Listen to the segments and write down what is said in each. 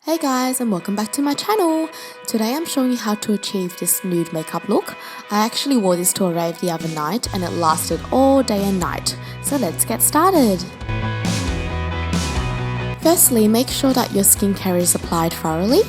Hey guys, and welcome back to my channel. Today I'm showing you how to achieve this nude makeup look. I actually wore this to a rave the other night and it lasted all day and night. So let's get started. Firstly, make sure that your skincare is applied thoroughly.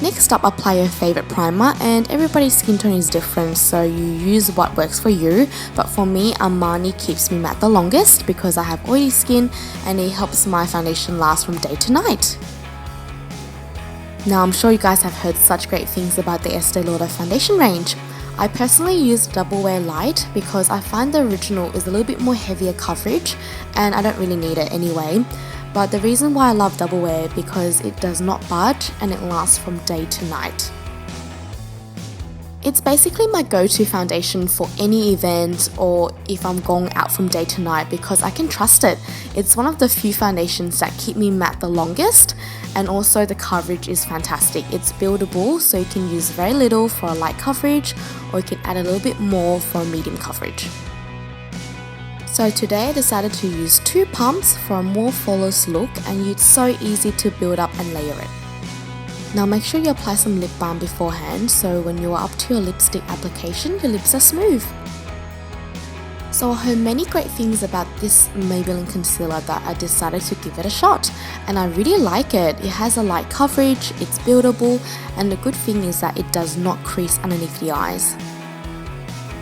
Next up, apply your favorite primer, and everybody's skin tone is different, so you use what works for you. But for me, Armani keeps me matte the longest because I have oily skin and it helps my foundation last from day to night. Now I'm sure you guys have heard such great things about the Estee Lauder foundation range. I personally use Double Wear Light because I find the original is a little bit more heavier coverage and I don't really need it anyway. But the reason why I love Double Wear because it does not budge and it lasts from day to night. It's basically my go-to foundation for any event or if I'm going out from day to night because I can trust it. It's one of the few foundations that keep me matte the longest, and also the coverage is fantastic. It's buildable, so you can use very little for a light coverage or you can add a little bit more for a medium coverage. So today I decided to use 2 pumps for a more flawless look, and it's so easy to build up and layer it. Now make sure you apply some lip balm beforehand so when you are up to your lipstick application, your lips are smooth. So I heard many great things about this Maybelline concealer that I decided to give it a shot, and I really like it. It has a light coverage, it's buildable, and the good thing is that it does not crease underneath the eyes.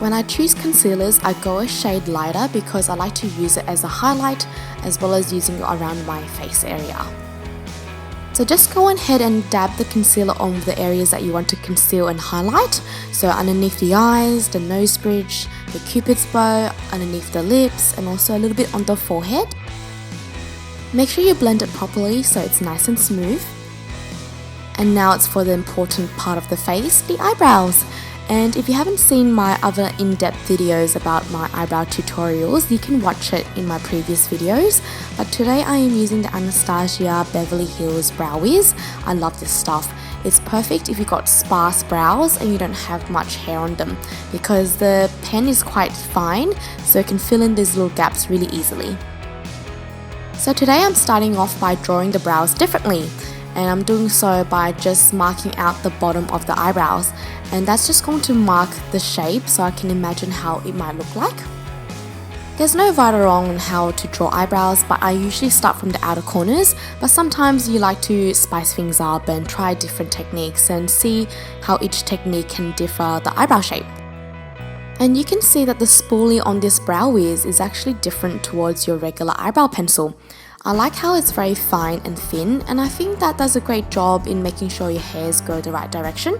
When I choose concealers, I go a shade lighter because I like to use it as a highlight as well as using it around my face area. So just go ahead and dab the concealer on the areas that you want to conceal and highlight. So underneath the eyes, the nose bridge, the cupid's bow, underneath the lips, and also a little bit on the forehead. Make sure you blend it properly so it's nice and smooth. And now it's for the important part of the face, the eyebrows. And if you haven't seen my other in-depth videos about my eyebrow tutorials, you can watch it in my previous videos. But today I am using the Anastasia Beverly Hills Brow Wiz. I love this stuff. It's perfect if you've got sparse brows and you don't have much hair on them because the pen is quite fine, so it can fill in these little gaps really easily. So today I'm starting off by drawing the brows differently. And I'm doing so by just marking out the bottom of the eyebrows, and that's just going to mark the shape so I can imagine how it might look like. There's no right or wrong on how to draw eyebrows, but I usually start from the outer corners, but sometimes you like to spice things up and try different techniques and see how each technique can differ the eyebrow shape. And you can see that the spoolie on this Brow Wiz is actually different towards your regular eyebrow pencil. I like how it's very fine and thin, and I think that does a great job in making sure your hairs go the right direction.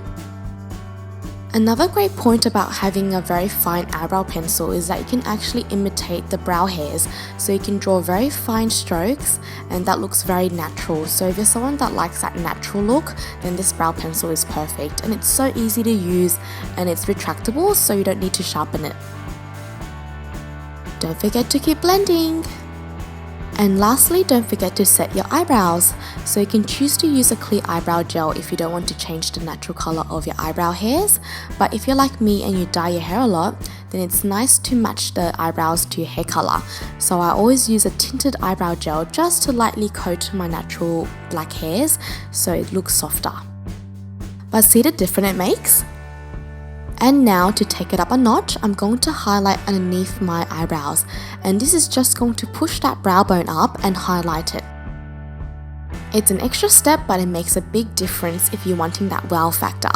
Another great point about having a very fine eyebrow pencil is that you can actually imitate the brow hairs, so you can draw very fine strokes and that looks very natural. So if you're someone that likes that natural look, then this brow pencil is perfect, and it's so easy to use and it's retractable, so you don't need to sharpen it. Don't forget to keep blending. And lastly, don't forget to set your eyebrows. So you can choose to use a clear eyebrow gel if you don't want to change the natural color of your eyebrow hairs. But if you're like me and you dye your hair a lot, then it's nice to match the eyebrows to your hair color. So I always use a tinted eyebrow gel just to lightly coat my natural black hairs so it looks softer. But see the difference it makes? And now to take it up a notch, I'm going to highlight underneath my eyebrows, and this is just going to push that brow bone up and highlight it. It's an extra step, but it makes a big difference if you're wanting that wow factor.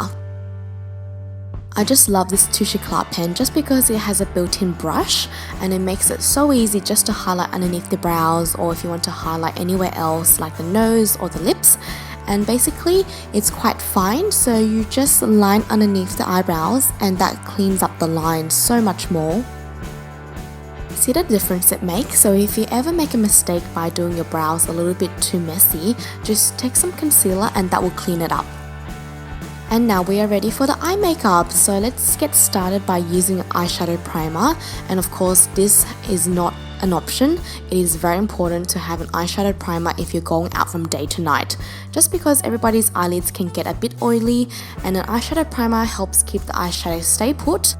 I just love this Touche Eclat pen just because it has a built-in brush and it makes it so easy just to highlight underneath the brows, or if you want to highlight anywhere else like the nose or the lips. And basically it's quite fine, so you just line underneath the eyebrows and that cleans up the lines so much more. See the difference it makes? So if you ever make a mistake by doing your brows a little bit too messy, just take some concealer and that will clean it up. And now we are ready for the eye makeup, so let's get started by using an eyeshadow primer. And of course this is not an option. It is very important to have an eyeshadow primer if you're going out from day to night, just because everybody's eyelids can get a bit oily and an eyeshadow primer helps keep the eyeshadow stay put.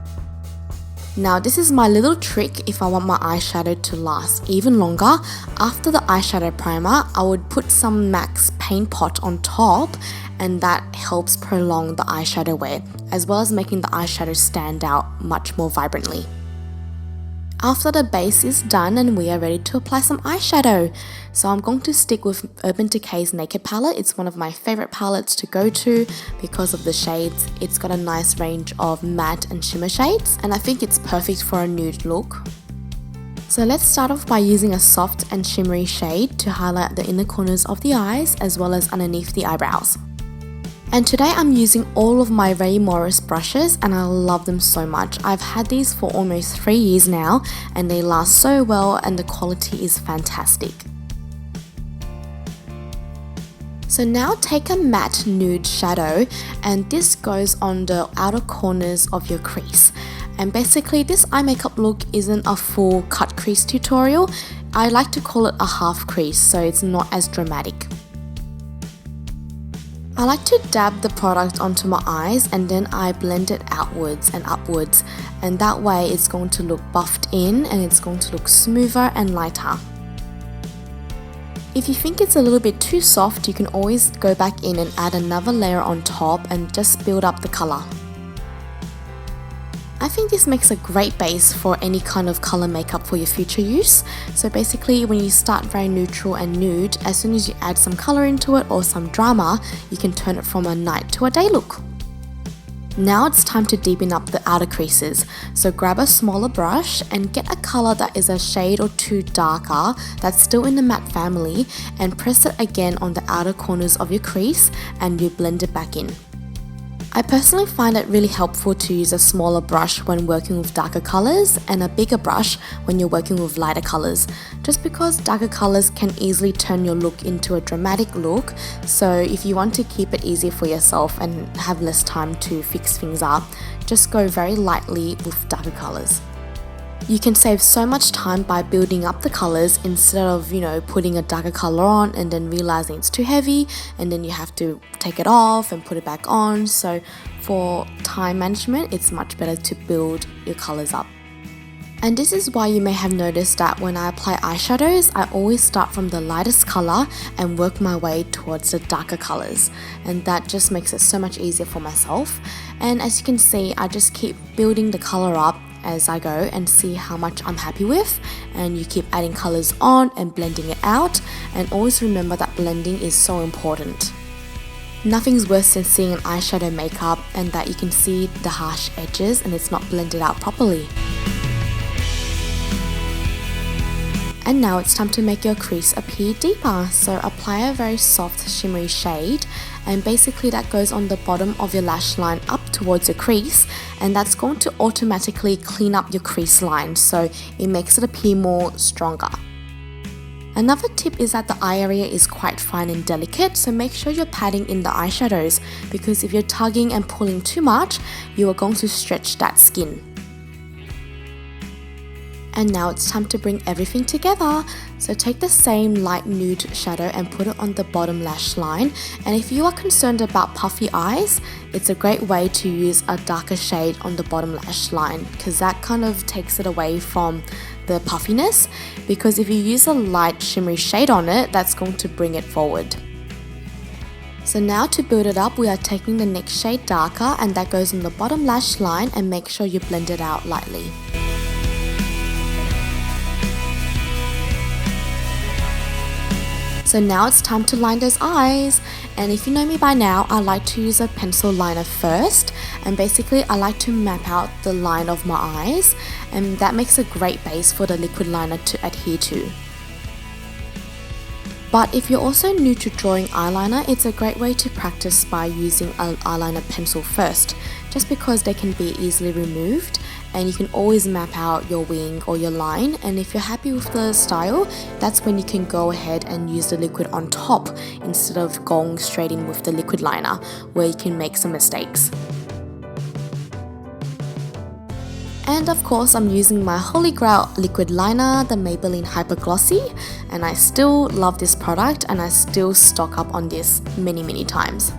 Now this is my little trick if I want my eyeshadow to last even longer. After the eyeshadow primer, I would put some MAC's paint pot on top, and that helps prolong the eyeshadow wear, as well as making the eyeshadow stand out much more vibrantly. After the base is done and we are ready to apply some eyeshadow. So I'm going to stick with Urban Decay's Naked palette. It's one of my favorite palettes to go to because of the shades. It's got a nice range of matte and shimmer shades, and I think it's perfect for a nude look. So let's start off by using a soft and shimmery shade to highlight the inner corners of the eyes as well as underneath the eyebrows. And today I'm using all of my Ray Morris brushes, and I love them so much. I've had these for almost 3 years now and they last so well and the quality is fantastic. So now take a matte nude shadow, and this goes on the outer corners of your crease. And basically this eye makeup look isn't a full cut crease tutorial. I like to call it a half crease so it's not as dramatic. I like to dab the product onto my eyes and then I blend it outwards and upwards, and that way it's going to look buffed in and it's going to look smoother and lighter. If you think it's a little bit too soft, you can always go back in and add another layer on top and just build up the colour. I think this makes a great base for any kind of colour makeup for your future use. So basically when you start very neutral and nude, as soon as you add some colour into it or some drama, you can turn it from a night to a day look. Now it's time to deepen up the outer creases. So grab a smaller brush and get a colour that is a shade or two darker that's still in the matte family, and press it again on the outer corners of your crease and you blend it back in. I personally find it really helpful to use a smaller brush when working with darker colours and a bigger brush when you're working with lighter colours, just because darker colours can easily turn your look into a dramatic look. So if you want to keep it easy for yourself and have less time to fix things up, just go very lightly with darker colours. You can save so much time by building up the colours instead of, putting a darker colour on and then realising it's too heavy and then you have to take it off and put it back on. So for time management, it's much better to build your colours up. And this is why you may have noticed that when I apply eyeshadows, I always start from the lightest colour and work my way towards the darker colours. And that just makes it so much easier for myself. And as you can see, I just keep building the colour up as I go and see how much I'm happy with, and you keep adding colours on and blending it out, and always remember that blending is so important. Nothing's worse than seeing an eyeshadow makeup and that you can see the harsh edges and it's not blended out properly. And now it's time to make your crease appear deeper, so apply a very soft shimmery shade, and basically that goes on the bottom of your lash line up towards your crease, and that's going to automatically clean up your crease line, so it makes it appear more stronger. Another tip is that the eye area is quite fine and delicate, so make sure you're patting in the eyeshadows, because if you're tugging and pulling too much, you are going to stretch that skin. And now it's time to bring everything together. So take the same light nude shadow and put it on the bottom lash line. And if you are concerned about puffy eyes, it's a great way to use a darker shade on the bottom lash line, because that kind of takes it away from the puffiness. Because if you use a light shimmery shade on it, that's going to bring it forward. So now to build it up, we are taking the next shade darker, and that goes on the bottom lash line, and make sure you blend it out lightly. So now it's time to line those eyes, and if you know me by now, I like to use a pencil liner first, and basically I like to map out the line of my eyes, and that makes a great base for the liquid liner to adhere to. But if you're also new to drawing eyeliner, it's a great way to practice by using an eyeliner pencil first, just because they can be easily removed, and you can always map out your wing or your line, and if you're happy with the style, that's when you can go ahead and use the liquid on top instead of going straight in with the liquid liner, where you can make some mistakes. And of course, I'm using my holy grail liquid liner, the Maybelline Hyper Glossy, and I still love this product and I still stock up on this many times.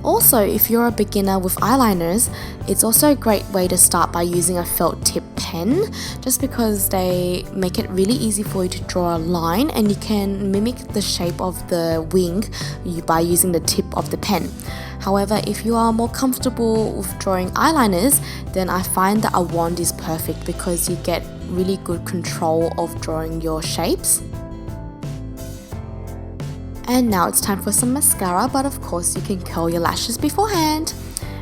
Also, if you're a beginner with eyeliners, it's also a great way to start by using a felt tip pen, just because they make it really easy for you to draw a line and you can mimic the shape of the wing by using the tip of the pen. However, if you are more comfortable with drawing eyeliners, then I find that a wand is perfect because you get really good control of drawing your shapes. And now it's time for some mascara, but of course you can curl your lashes beforehand.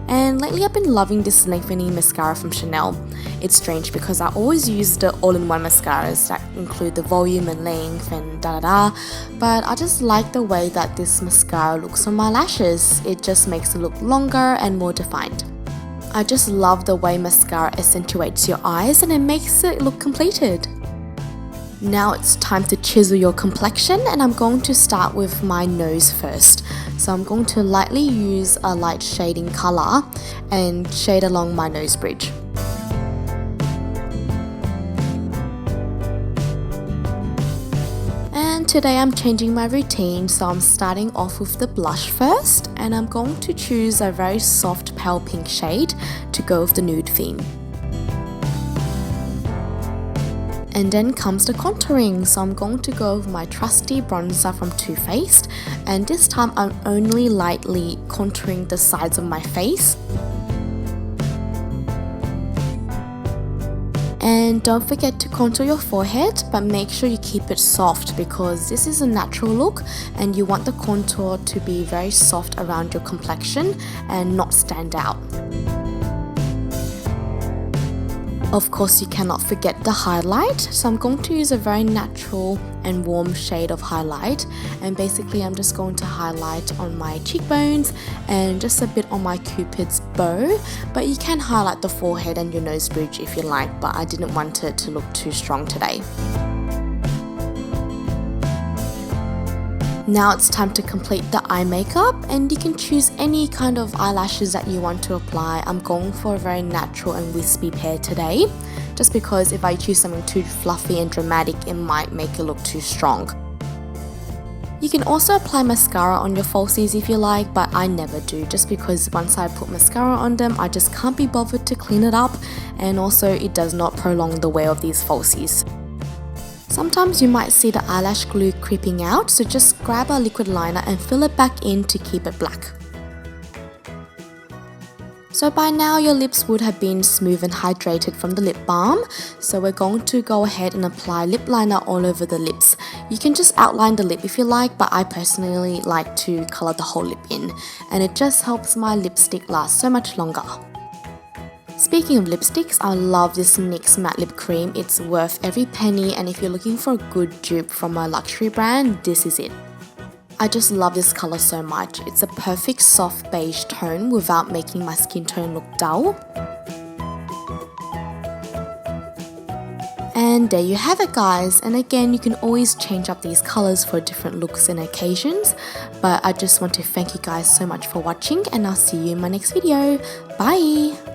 And lately I've been loving this lengthening mascara from Chanel. It's strange because I always use the all-in-one mascaras that include the volume and length and da-da-da, but I just like the way that this mascara looks on my lashes. It just makes it look longer and more defined. I just love the way mascara accentuates your eyes and it makes it look completed. Now it's time to chisel your complexion, and I'm going to start with my nose first. So I'm going to lightly use a light shading color and shade along my nose bridge. And today I'm changing my routine, so I'm starting off with the blush first, and I'm going to choose a very soft pale pink shade to go with the nude theme. And then comes the contouring, so I'm going to go with my trusty bronzer from Too Faced, and this time I'm only lightly contouring the sides of my face. And don't forget to contour your forehead, but make sure you keep it soft because this is a natural look and you want the contour to be very soft around your complexion and not stand out. Of course, you cannot forget the highlight, so I'm going to use a very natural and warm shade of highlight, and basically I'm just going to highlight on my cheekbones and just a bit on my cupid's bow, but you can highlight the forehead and your nose bridge if you like, but I didn't want it to look too strong today. Now it's time to complete the eye makeup, and you can choose any kind of eyelashes that you want to apply. I'm going for a very natural and wispy pair today, just because if I choose something too fluffy and dramatic, it might make it look too strong. You can also apply mascara on your falsies if you like, but I never do, just because once I put mascara on them, I just can't be bothered to clean it up, and also it does not prolong the wear of these falsies. Sometimes you might see the eyelash glue creeping out, so just grab a liquid liner and fill it back in to keep it black. So by now your lips would have been smooth and hydrated from the lip balm, so we're going to go ahead and apply lip liner all over the lips. You can just outline the lip if you like, but I personally like to colour the whole lip in, and it just helps my lipstick last so much longer. Speaking of lipsticks, I love this NYX matte lip cream. It's worth every penny, and if you're looking for a good dupe from a luxury brand, this is it. I just love this colour so much. It's a perfect soft beige tone without making my skin tone look dull. And there you have it, guys, and again you can always change up these colours for different looks and occasions, but I just want to thank you guys so much for watching, and I'll see you in my next video. Bye!